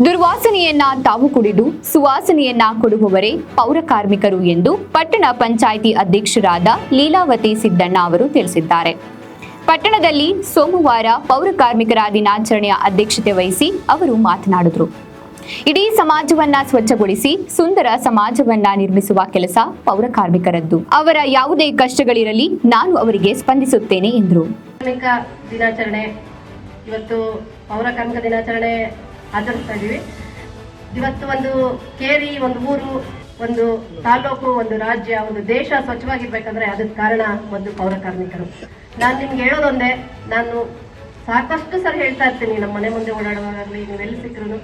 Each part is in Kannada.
ದುರ್ವಾಸನೆಯನ್ನ ತಾವು ಕುಡಿದು ಸುವಾಸನೆಯನ್ನ ಕೊಡುವವರೇ ಪೌರ ಕಾರ್ಮಿಕರು ಎಂದು ಪಟ್ಟಣ ಪಂಚಾಯಿತಿ ಅಧ್ಯಕ್ಷರಾದ ಲೀಲಾವತಿ ಸಿದ್ದಣ್ಣ ಅವರು ತಿಳಿಸಿದ್ದಾರೆ. ಪಟ್ಟಣದಲ್ಲಿ ಸೋಮವಾರ ಪೌರ ಕಾರ್ಮಿಕರ ದಿನಾಚರಣೆಯ ಅಧ್ಯಕ್ಷತೆ ವಹಿಸಿ ಅವರು ಮಾತನಾಡಿದರು. ಇಡೀ ಸಮಾಜವನ್ನ ಸ್ವಚ್ಛಗೊಳಿಸಿ ಸುಂದರ ಸಮಾಜವನ್ನ ನಿರ್ಮಿಸುವ ಕೆಲಸ ಪೌರ ಕಾರ್ಮಿಕರದ್ದು. ಅವರ ಯಾವುದೇ ಕಷ್ಟಗಳಿರಲಿ ನಾನು ಅವರಿಗೆ ಸ್ಪಂದಿಸುತ್ತೇನೆ ಎಂದರು. ದಿನಾಚರಣೆ ಇವತ್ತು ಪೌರ ಕಾರ್ಮಿಕ ದಿನಾಚರಣೆ ಆಚರಿಸ್ತಾ ಇದ್ದೀವಿ. ಇವತ್ತು ಒಂದು ಕೇರಿ, ಒಂದು ಊರು, ಒಂದು ತಾಲೂಕು, ಒಂದು ರಾಜ್ಯ, ಒಂದು ದೇಶ ಸ್ವಚ್ಛವಾಗಿರ್ಬೇಕಂದ್ರೆ ಅದಕ್ಕೆ ಕಾರಣ ಒಂದು ಪೌರ ಕಾರ್ಮಿಕರು. ನಾನು ನಿಮ್ಗೆ ಹೇಳೋದೊಂದೇ, ನಾನು ಸಾಕಷ್ಟು ಸರಿ ಹೇಳ್ತಾ ಇರ್ತೀನಿ, ನಮ್ಮ ಮನೆ ಮುಂದೆ ಓಡಾಡುವಾಗಲಿ ನೀವೆಲ್ಲಿ ಸಿಕ್ಕರು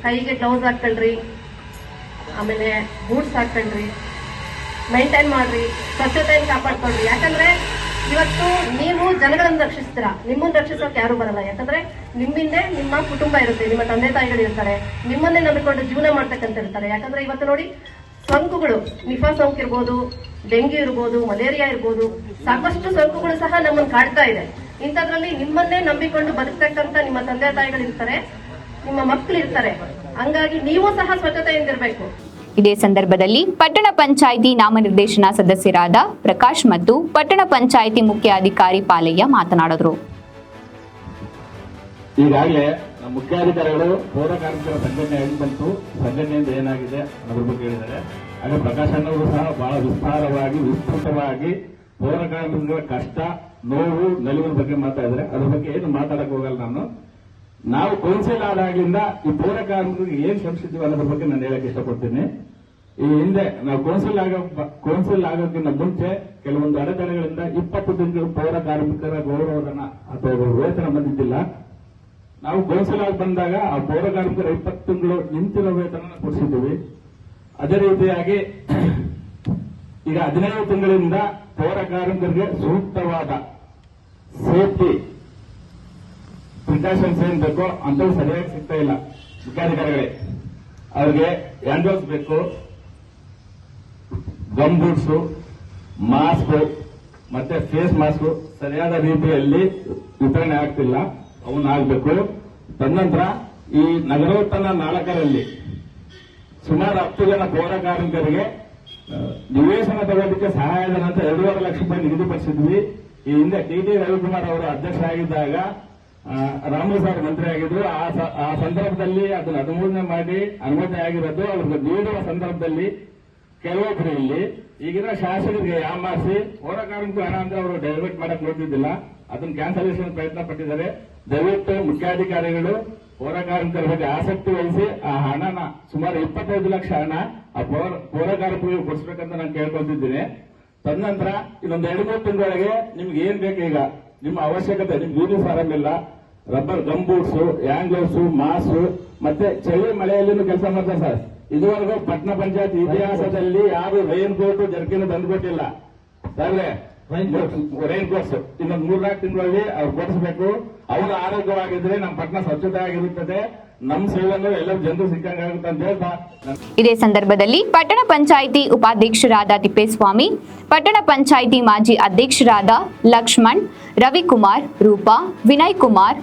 ಕೈಗೆ ಗ್ಲೌಸ್ ಹಾಕೊಳ್ರಿ, ಆಮೇಲೆ ಬೂಟ್ಸ್ ಹಾಕೊಳ್ರಿ, ಮೈಂಟೈನ್ ಮಾಡ್ರಿ, ಸ್ವಚ್ಛತೆಯನ್ನು ಕಾಪಾಡ್ಕೊಳ್ರಿ. ಯಾಕಂದ್ರೆ ಇವತ್ತು ನೀವು ಜನಗಳನ್ನು ರಕ್ಷಿಸ್ತೀರಾ, ನಿಮ್ಮನ್ನು ರಕ್ಷಿಸೋಕೆ ಯಾರು ಬರಲ್ಲ. ಯಾಕಂದ್ರೆ ನಿಮ್ಮಿಂದೆ ನಿಮ್ಮ ಕುಟುಂಬ ಇರುತ್ತೆ, ನಿಮ್ಮ ತಂದೆ ತಾಯಿಗಳು ಇರ್ತಾರೆ, ನಿಮ್ಮನ್ನೇ ನಂಬಿಕೊಂಡು ಜೀವನ ಮಾಡ್ತಕ್ಕಂತ ಇರ್ತಾರೆ. ಯಾಕಂದ್ರೆ ಇವತ್ತು ನೋಡಿ, ಸೋಂಕುಗಳು, ನಿಫಾ ಸೋಂಕು ಇರ್ಬೋದು, ಡೆಂಗ್ಯೂ ಇರ್ಬೋದು, ಮಲೇರಿಯಾ ಇರ್ಬೋದು, ಸಾಕಷ್ಟು ಸೋಂಕುಗಳು ಸಹ ನಮ್ಮನ್ನು ಕಾಡ್ತಾ ಇದೆ. ಇಂಥದ್ರಲ್ಲಿ ನಿಮ್ಮನ್ನೇ ನಂಬಿಕೊಂಡು ಬದುಕ್ತಕ್ಕಂಥ ನಿಮ್ಮ ತಂದೆ ತಾಯಿಗಳು ಇರ್ತಾರೆ, ನಿಮ್ಮ ಮಕ್ಕಳು ಇರ್ತಾರೆ. ಹಂಗಾಗಿ ನೀವು ಸಹ ಸ್ವಚ್ಛತೆಯಿಂದ ಇರಬೇಕು. ಇದೇ ಸಂದರ್ಭದಲ್ಲಿ ಪಟ್ಟಣ ಪಂಚಾಯಿತಿ ನಾಮನಿರ್ದೇಶನ ಸದಸ್ಯರಾದ ಪ್ರಕಾಶ್ ಮತ್ತು ಪಟ್ಟಣ ಪಂಚಾಯಿತಿ ಮುಖ್ಯ ಅಧಿಕಾರಿ ಪಾಲಯ್ಯ ಮಾತನಾಡಿದರು. ಈಗಾಗಲೇ ಮುಖ್ಯಾಧಿಕಾರಿಗಳು ಪೌರ ಕಾರ್ಮಿಕರ ಸಂಘಟನೆ ಹೇಳಿ ಬಂತು, ಸಂಘಟನೆಯಿಂದ ಏನಾಗಿದೆ ಅದ್ರ ಬಗ್ಗೆ ಹೇಳಿದ್ದಾರೆ. ಹಾಗೆ ಪ್ರಕಾಶ್ ಅಣ್ಣವರು ಸಹ ಬಹಳ ವಿಸ್ತಾರವಾಗಿ ವಿಸ್ತೃತವಾಗಿ ಪೌರ ಕಾರ್ಮಿಕರ ಕಷ್ಟ, ನೋವು, ನಲಿವಿನ ಬಗ್ಗೆ ಮಾತಾಡಿದ್ರೆ ಅದ್ರ ಬಗ್ಗೆ ಏನು ಮಾತಾಡಕ್ ಹೋಗಲ್ಲ. ನಾವು ಕೌನ್ಸಿಲ್ ಆದಾಗಿಂದ ಈ ಪೌರ ಕಾರ್ಮಿಕರಿಗೆ ಏನ್ ಶ್ರಮಿಸಿದ್ವಿ ಅನ್ನೋದ್ರ ಬಗ್ಗೆ ನಾನು ಹೇಳಕ್ ಇಷ್ಟಪಡ್ತೀನಿ. ಈ ಹಿಂದೆ ನಾವು ಕೌನ್ಸಿಲ್ ಆಗೋಕ್ಕಿಂತ ಮುಂಚೆ ಕೆಲವೊಂದು ಅಡೆತಡೆಗಳಿಂದ 20 ತಿಂಗಳು ಪೌರ ಕಾರ್ಮಿಕರ ಗೌರವಧನ ಅಥವಾ ವೇತನ ಬಂದಿದ್ದಿಲ್ಲ. ನಾವು ಕೌನ್ಸಿಲ್ ಆಗಿ ಬಂದಾಗ ಆ ಪೌರ ಕಾರ್ಮಿಕರ 20 ತಿಂಗಳು ನಿಂತಿರೋ ವೇತನ ಕೊಡಿಸಿದ್ದೀವಿ. ಅದೇ ರೀತಿಯಾಗಿ ಈಗ 15 ತಿಂಗಳಿಂದ ಪೌರ ಕಾರ್ಮಿಕರಿಗೆ ಸೂಕ್ತವಾದ ಸೇಫ್ಟಿ ಪ್ರಿಕಾಷನ್ಸ್ ಏನ್ ಬೇಕೋ ಅಂತೂ ಸರಿಯಾಗಿ ಸಿಗ್ತಾ ಇಲ್ಲ. ಮುಖ್ಯಾಧಿಕಾರಿಗಳೇ, ಅವ್ರಿಗೆ ಹ್ಯಾಂಡ್ ಗ್ಲೌಸ್ ಬೇಕು, ಗಮ್ ಬೂಟ್ಸ್, ಮಾಸ್ಕ್ ಮತ್ತೆ ಫೇಸ್ ಮಾಸ್ಕ್ ಸರಿಯಾದ ರೀತಿಯಲ್ಲಿ ವಿತರಣೆ ಆಗ್ತಿಲ್ಲ, ಅವನ್ನ ಆಗ್ಬೇಕು. ತದನಂತರ ಈ ನಗರೋತ್ಥಾನ 4ರಲ್ಲಿ ಸುಮಾರು 10 ಜನ ಪೌರ ಕಾರ್ಮಿಕರಿಗೆ ನಿವೇಶನ ತಗೊಳ್ಳೋದಕ್ಕೆ ಸಹಾಯಧನ ಅಂತ 2.5 ಲಕ್ಷ ರೂಪಾಯಿ ನಿಗದಿಪಡಿಸಿದ್ವಿ. ಈ ಹಿಂದೆ ಟಿ ರವಿಕುಮಾರ್ ಅವರು ಅಧ್ಯಕ್ಷ ಆಗಿದ್ದಾಗ ರಾಮು ಸರ್ ಮಂತ್ರಿ ಆಗಿದ್ರು. ಆ ಸಂದರ್ಭದಲ್ಲಿ ಅದನ್ನು 13ನೇ ಮಾಡಿ ಅನುಮತಿ ಆಗಿರೋದು. ಅವ್ರಿಗೆ ನೀಡುವ ಸಂದರ್ಭದಲ್ಲಿ ಕೆಲವೊಬ್ಬರು ಇಲ್ಲಿ ಈಗಿನ ಶಾಸಕರಿಗೆ ಯಾಮಾರಿಸಿ ಪೌರ ಕಾರ್ಮಿಕ ಹಣ ಅಂದ್ರೆ ಅವರು ಡೈವರ್ಟ್ ಮಾಡಕ್ ನೋಡ್ತಿದ್ದಿಲ್ಲ, ಅದನ್ನ ಕ್ಯಾನ್ಸಲೇಷನ್ ಪ್ರಯತ್ನ ಪಟ್ಟಿದ್ದಾರೆ. ದಯವಿಟ್ಟು ಮುಖ್ಯಾಧಿಕಾರಿಗಳು ಪೌರ ಕಾರ್ಮಿಕರ ಬಗ್ಗೆ ಆಸಕ್ತಿ ವಹಿಸಿ ಆ ಹಣನ ಸುಮಾರು 25 ಲಕ್ಷ ಹಣ ಆ ಪೌರ ಕಾರ್ಮಿಕರಿಗೆ ಕೊಡಿಸ್ಬೇಕಂತ ನಾನು ಕೇಳ್ಕೊತಿದ್ದೀನಿ. ತದನಂತರ ಇನ್ನೊಂದು 2-3 ತಿಂಗಳೊಳಗೆ ನಿಮ್ಗೆ ಏನ್ ಬೇಕು, ಈಗ ನಿಮ್ಮ ಅವಶ್ಯಕತೆ, ನಿಮ್ಗೆ ಯೂನಿಫಾರ್ಮ್ ಇಲ್ಲ, rubber gum boots, hand gloves, mask ಮತ್ತೆ ಚಳಿ ಮಳೆಯಲ್ಲಿನೂ ಕೆಲಸ ಮಾಡ್ತಾರೆ ಸರ್. ಇದುವರೆಗೂ ಪಟ್ಟಣ ಪಂಚಾಯತ್ ಇತಿಹಾಸದಲ್ಲಿ ಯಾರು ರೈನ್ ಕೋಟ್ ಜರ್ಕಿನ ತಂದುಕೊಟ್ಟಿಲ್ಲ ಸರ್. ರೈನ್ ಕೋಟ್ಸ್ ಇನ್ನೊಂದು 3-4 ತಿಂಗಳಲ್ಲಿ ಅವ್ರು ಕೊಡಿಸಬೇಕು. ಅವರು ಆರೋಗ್ಯವಾಗಿದ್ರೆ ನಮ್ಮ ಪಟ್ಟಣ ಸ್ವಚ್ಛತೆ ಆಗಿರುತ್ತದೆ, ನಮ್ಮ ಸೇವೆಯನ್ನು ಎಲ್ಲರೂ ಜನರು ಸಿಕ್ಕಂಗಾಗುತ್ತೆ ಅಂತ ಹೇಳ್ತಾ. ಇದೇ ಸಂದರ್ಭದಲ್ಲಿ ಪಟ್ಟಣ ಪಂಚಾಯಿತಿ ಉಪಾಧ್ಯಕ್ಷರಾದ ತಿಪ್ಪೇಸ್ವಾಮಿ, ಪಟ್ಟಣ ಪಂಚಾಯಿತಿ ಮಾಜಿ ಅಧ್ಯಕ್ಷರಾದ ಲಕ್ಷ್ಮಣ್, ರವಿಕುಮಾರ್, ರೂಪಾ, ವಿನಯ್ ಕುಮಾರ್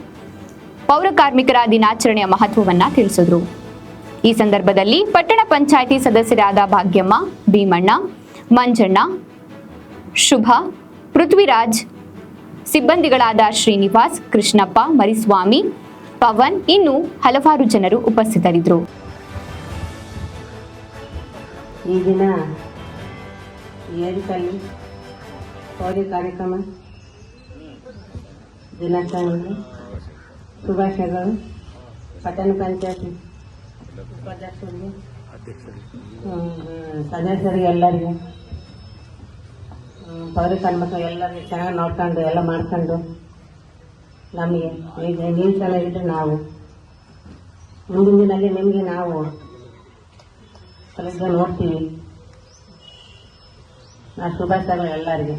ಪೌರ ಕಾರ್ಮಿಕರ ದಿನಾಚರಣೆಯ ಮಹತ್ವವನ್ನ ತಿಳಿಸಿದರು. ಈ ಸಂದರ್ಭದಲ್ಲಿ ಪಟ್ಟಣ ಪಂಚಾಯಿತಿ ಸದಸ್ಯರಾದ ಭಾಗ್ಯಮ್ಮ, ಭೀಮಣ್ಣ, ಮಂಜಣ್ಣ, ಶುಭ, ಪೃಥ್ವಿರಾಜ್, ಸಿಬ್ಬಂದಿಗಳಾದ ಶ್ರೀನಿವಾಸ್, ಕೃಷ್ಣಪ್ಪ, ಮರಿಸ್ವಾಮಿ, ಪವನ್ ಇನ್ನು ಹಲವಾರು ಜನರು ಉಪಸ್ಥಿತರಿದ್ದರು. ಈ ದಿನ ಏರಿಕಲ್ಲಿ ಪೌರ ಕಾರ್ಯಕ್ರಮ ದಿನಾಚರಣೆ ಶುಭಾಶಯಗಳು. ಪಟ್ಟಣ ಪಂಚಾಯತ್ ಉಪಾಧ್ಯಕ್ಷರಿಗೆ, ಸದಸ್ಯರಿಗೆ, ಎಲ್ಲರಿಗೆ, ಪೌರ ಕಾರ್ಮಿಕ ಎಲ್ಲರಿಗೆ ಚೆನ್ನಾಗಿ ನೋಡ್ಕೊಂಡು ಎಲ್ಲ ಮಾಡ್ಕೊಂಡು ನಮಗೆ ಈಗ ನೀವು ಚೆನ್ನಾಗಿದ್ರೆ ನಾವು ಮುಂದಿನ ದಿನಲ್ಲಿ ನಿಮಗೆ ನಾವು ಕಲಿತ ನೋಡ್ತೀವಿ. ಶುಭಾಶಯಗಳು ಎಲ್ಲರಿಗೆ.